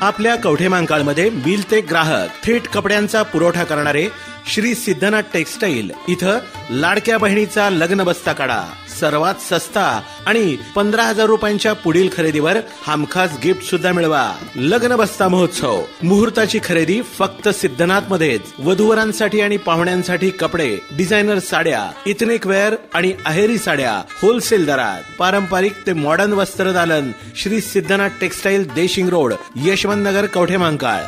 आपल्या कवठेमहांकाळमध्ये मिल ते ग्राहक थेट कपड्यांचा पुरवठा करणारे श्री सिद्धनाथ टेक्सटाईल इथं लाडक्या बहिणीचा लग्न बस्ता काढा. सर्वात सस्ता आणि 15,000 रुपयांच्या पुढील खरेदीवर हमखास गिफ्ट सुद्धा मिळवा. लग्न बस्ता महोत्सव. मुहूर्ताची खरेदी फक्त सिद्धनाथ मध्येच. वधूवरांसाठी आणि पाहुण्यांसाठी कपडे, डिझायनर साड्या, इथनिक वेअर आणि अहेरी साड्या होलसेल दरात. पारंपरिक ते मॉडर्न वस्त्रदालन. Shri Siddhanath textile, Deshing road, Yashwant Nagar, Kavathemahankal.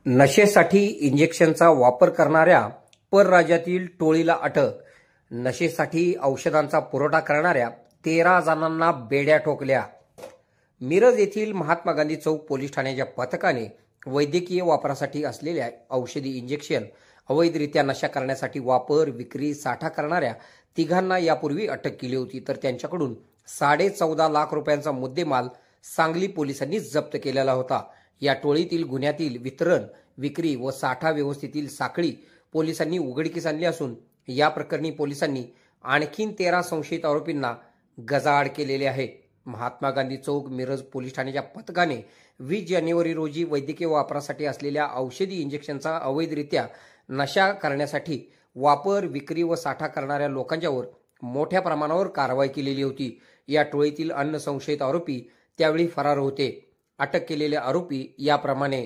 नशेसाठी इंजेक्शनचा वापर करणाऱ्या परराज्यातील टोळीला अटक. नशेसाठी औषधांचा पुरवठा करणाऱ्या 13 जणांना बेड्या ठोकल्या. मिरज येथील महात्मा गांधी चौक पोलीस ठाण्याच्या पथकाने वैद्यकीय वापरासाठी असलेल्या औषधी इंजेक्शन अवैधरित्या नशा करण्यासाठी वापर, विक्री, साठा करणाऱ्या तिघांना यापूर्वी अटक केली होती. तर त्यांच्याकडून 14.5 लाख रुपयांचा मुद्देमाल सांगली पोलिसांनी जप्त केलेला होता. या टोळीतील गुन्ह्यातील वितरण, विक्री व साठा व्यवस्थेतील साखळी पोलिसांनी उघडकीस आणली असून या प्रकरणी पोलिसांनी आणखीन 13 संशयित आरोपींना गजाआड केलेले आहे. महात्मा गांधी चौक मिरज पोलीस ठाण्याच्या पथकाने 20 जानेवारी रोजी वैद्यकीय वापरासाठी असलेल्या औषधी इंजेक्शनचा अवैधरित्या नशा करण्यासाठी वापर, विक्री व साठा करणाऱ्या लोकांच्यावर मोठ्या प्रमाणावर कारवाई केलेली होती. या टोळीतील अन्य संशयित आरोपी त्यावेळी फरार होते. अटक केलेले आरोपी याप्रमाणे: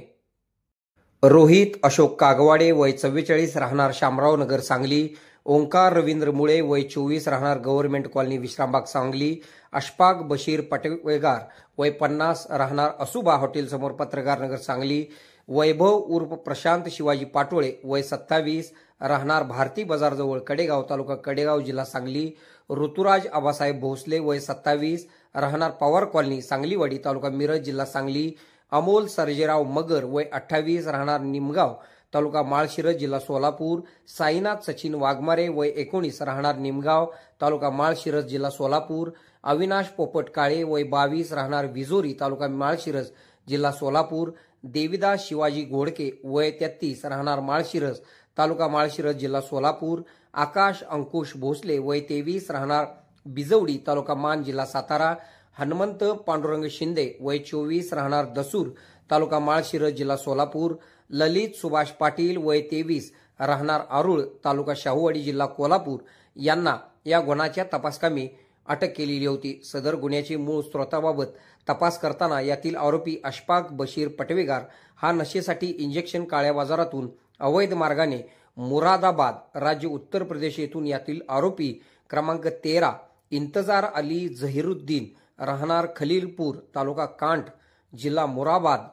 रोहित अशोक कागवाडे, वय 44, राहणार शामराव नगर, सांगली. ओंकार रवींद्र मुळे, वय 24, राहणार गव्हर्नमेंट कॉलनी, विश्रामबाग, सांगली. अशफाक बशीर पटवेगार, वय 50, राहणार असुबा हॉटेल समोर, पत्रकार नगर, सांगली. वैभव उर्फ प्रशांत शिवाजी पाटोळे, वय 27, राहणार भारती बाजारजवळ, कडेगाव, तालुका कडेगाव, जिल्हा सांगली. ऋतुराज आबासाहेब भोसले, वय 27, राहणार पवार कॉलनी, सांगलीवाडी, तालुका मिरज, जिल्हा सांगली. अमोल सर्जेराव मगर, वय 28, राहणार निमगाव, तालुका माळशिरस, जिल्हा सोलापूर. साईनाथ सचिन वाघमारे, वय 19, राहणार निमगाव, तालुका माळशिरस, जिल्हा सोलापूर. अविनाश पोपट काळे, वय 22, राहणार विजोरी, तालुका माळशिरस, जिल्हा सोलापूर. देविदास शिवाजी घोडके, वय 33, राहणार माळशिरस, तालुका माळशिरस, जिल्हा सोलापूर. आकाश अंकुश भोसले, वय 23, राहणार बिजवडी, तालुका मान, जिल्हा सातारा. हनुमंत पांडुरंग शिंदे, वय 24, राहणार दसूर, तालुका माळशिरस, जिल्हा सोलापूर. ललित सुभाष पाटील, वय 23, राहणार आरुळ, तालुका शाहूवाडी, जिल्हा कोल्हापूर यांना या गुन्ह्याच्या तपासकामी अटक केलेली होती. सदर गुन्ह्याची मूळ स्रोताबाबत तपास करताना यातील आरोपी अशफाक बशीर पटवेगार हा नशेसाठी इंजेक्शन काळ्या बाजारातून अवैध मार्गाने मुरादाबाद, राज्य उत्तर प्रदेश येथून यातील आरोपी क्रमांक 13 इंतजार अली झहिरुद्दीन, राहणार खलीलपूर, तालुका कांठ, जिल्हा मुरादाबाद,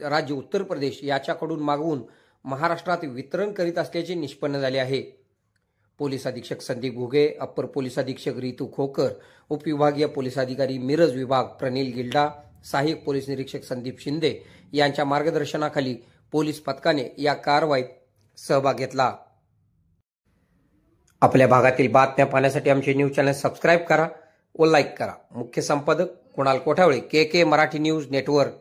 राज्य उत्तर प्रदेश याच्याकडून मागवून महाराष्ट्रात वितरण करीत असल्याचे निष्पन्न झाले आहे. पोलीस अधीक्षक संदीप घुगे, अप्पर पोलीस अधीक्षक रितू खोकर, उपविभागीय पोलीस अधिकारी मिरज विभाग प्रनिल गिल्डा, सहाय्यक पोलीस निरीक्षक संदीप शिंदे यांच्या मार्गदर्शनाखाली पोलीस पथकाने या कारवाईत सहभाग घेतला. आपल्या भागातील बातम्या पाहण्यासाठी आमचे न्यूज चॅनल सबस्क्राईब करा व लाईक करा. मुख्य संपादक कुणाल कोठावळे, के मराठी न्यूज नेटवर्क.